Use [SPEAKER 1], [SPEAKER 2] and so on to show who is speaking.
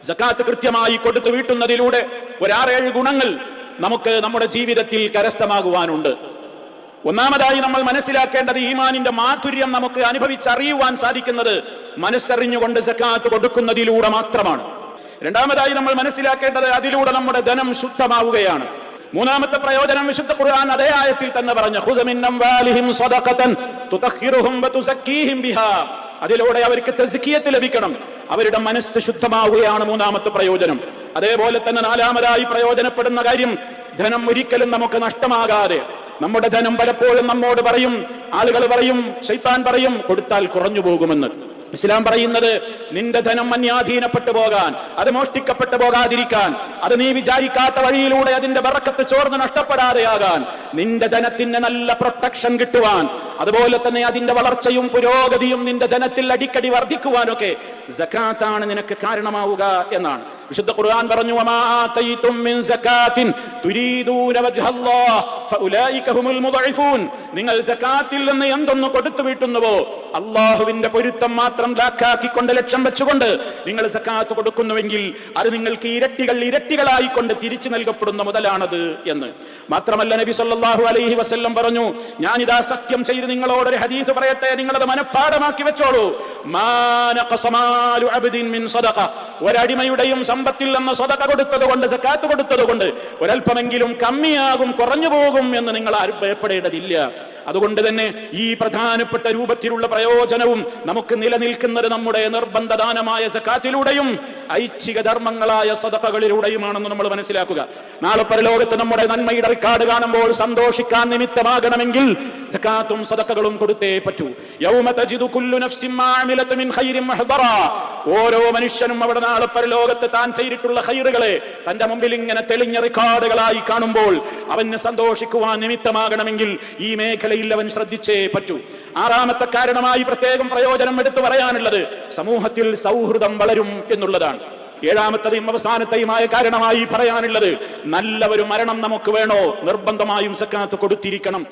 [SPEAKER 1] സക്കാത്ത് കൃത്യമായി കൊടുത്തു വീട്ടുന്നതിലൂടെ ഒരാറേഴ് ഗുണങ്ങൾ നമുക്ക് നമ്മുടെ ജീവിതത്തിൽ കരസ്ഥമാകുവാനുണ്ട്. ഒന്നാമതായി നമ്മൾ മനസ്സിലാക്കേണ്ടത് ഈമാനിന്റെ മാധുര്യം നമുക്ക് അനുഭവിച്ചറിയുവാൻ സാധിക്കുന്നത് മനസ്സറിഞ്ഞുകൊണ്ട് സക്കാത്ത് കൊടുക്കുന്നതിലൂടെ മാത്രമാണ്. രണ്ടാമതായി നമ്മൾ മനസ്സിലാക്കേണ്ടത് അതിലൂടെ നമ്മുടെ ധനം ശുദ്ധമാവുകയാണ്. മൂന്നാമത്തെ പ്രയോജനം വിശുദ്ധ ഖുർആൻ അതേ ആയത്തിൽ തന്നെ പറഞ്ഞു, ഖുദ് മിൻ അംവാലിഹിം സദഖതൻ തുതഖിറുഹും വതുസക്കീഹിം ബിഹാ. അതിലൂടെ അവർക്ക് തസ്കിയത്ത് ലഭിക്കണം, അവരുടെ മനസ്സ് ശുദ്ധമാവുകയാണ് മൂന്നാമത്തെ പ്രയോജനം. അതേപോലെ തന്നെ നാലാമതായി പ്രയോജനപ്പെടുന്ന കാര്യം, ധനം ഒരിക്കലും നമുക്ക് നഷ്ടമാകാതെ, നമ്മുടെ ധനം പലപ്പോഴും നമ്മോട് പറയും, ആളുകൾ പറയും, ശൈത്താൻ പറയും കൊടുത്താൽ കുറഞ്ഞു പോകുമെന്ന്. ഇസ്ലാം പറയുന്നത് നിന്റെ ധനം അന്യാധീനപ്പെട്ടു പോകാൻ, അത് മോഷ്ടിക്കപ്പെട്ടു പോകാതിരിക്കാൻ, അത് നീ വിചാരിക്കാത്ത വഴിയിലൂടെ അതിന്റെ ബറക്കത്ത് ചോർന്ന് നഷ്ടപ്പെടാതെയാകാൻ, നിന്റെ ധനത്തിന് നല്ല പ്രൊട്ടക്ഷൻ കിട്ടുവാൻ, അതുപോലെ തന്നെ അതിന്റെ വളർച്ചയും പുരോഗതിയും നിന്റെ ധനത്തിൽ അടിക്കടി വർദ്ധിക്കുവാനൊക്കെ സകാത്താണ് നിനക്ക് കാരണമാവുക എന്നാണ്. വിശുദ്ധ ഖുർആൻ പറഞ്ഞു, വമാ ആതൈതും മിൻ സകാത്തിൻ തുരീദൂന വജ്ഹല്ലാഹ് ഫഉലൈക ഹുമുൽ മുദഇഫൂൻ. നിങ്ങൾ സകാത്തിൽ നിന്ന് എന്തൊന്ന് കൊടുത്തു വീട്ടുന്നുവോ അല്ലാഹുവിന്റെ പൊരുത്തം മാത്രം ലാക്കാക്കിക്കൊണ്ട് ലക്ഷ്യം വെച്ചുകൊണ്ട് നിങ്ങൾ സകാത്ത് കൊടുക്കുന്നുവെങ്കിൽ അത് നിങ്ങൾക്ക് ഇരട്ടികളായിക്കൊണ്ട് തിരിച്ചു നൽകപ്പെടുന്ന മുതലാണത് എന്ന്. മാത്രമല്ല നബി സല്ലല്ലാഹു അലൈഹി വസല്ലം പറഞ്ഞു, ഞാനിതാ സത്യം ചെയ്ത് നിങ്ങളോടൊരു ഹദീസ് പറയട്ടെ, നിങ്ങളത് മനഃപ്പാഠമാക്കി വെച്ചോളൂ. മാ നഖസ മാലു അബ്ദിൻ മിൻ സദഖ. ഒരടിമയുടെയും സമ്പത്തിൽ നിന്ന് സദഖ കൊടുത്തത് കൊണ്ട്, സകാത്ത് കൊടുത്തത് കൊണ്ട് ഒരൽപ്പമെങ്കിലും കമ്മിയാകും, കുറഞ്ഞു പോകും എന്ന് നിങ്ങൾ ആരും ഭയപ്പെടേണ്ടതില്ല. അതുകൊണ്ട് തന്നെ ഈ പ്രധാനപ്പെട്ട രൂപത്തിലുള്ള പ്രയോജനവും നമുക്ക് നിലനിൽക്കുന്നത് നമ്മുടെ നിർബന്ധദാനമായ സകാത്തിലൂടെയും ഐച്ഛിക ധർമ്മങ്ങളായ സദഖകളിലൂടെയുമാണെന്ന് നമ്മൾ മനസ്സിലാക്കുക. നാളെ പരലോകത്ത് നമ്മുടെ നന്മയുടെ റിക്കാർഡ് കാണുമ്പോൾ സന്തോഷിക്കാൻ നിമിത്തമാകണമെങ്കിൽ സകാത്തും സദഖകളും കൊടുത്തേ പറ്റൂ. യൗമ തജിദു കുല്ലു നഫ്സിൻ മാ അമിലത് മിൻ ഖൈരിൻ മുഹ്ദറ. ഓരോ മനുഷ്യനും അവിടെ നാളെ പരലോകത്ത് താൻ ചെയ്തിട്ടുള്ള ഖൈറുകളെ തന്റെ മുമ്പിൽ ഇങ്ങനെ തെളിഞ്ഞ റിക്കാർഡുകളായി കാണുമ്പോൾ അവന് സന്തോഷിക്കുവാൻ നിമിത്തമാകണമെങ്കിൽ ഈ മേഖലയിൽ അവൻ ശ്രദ്ധിച്ചേ പറ്റൂ. ആറാമത്തെ കാരണമായി പ്രത്യേകം പ്രയോജനം എടുത്തു പറയാനുള്ളത് സമൂഹത്തിൽ സൗഹൃദം വളരും എന്നുള്ളതാണ്. ഏഴാമത്തെയും അവസാനത്തെയുമായ കാരണമായി പറയാനുള്ളത്, നല്ല ഒരു മരണം നമുക്ക് വേണോ, നിർബന്ധമായും സക്കാത്ത് കൊടുത്തിരിക്കണം.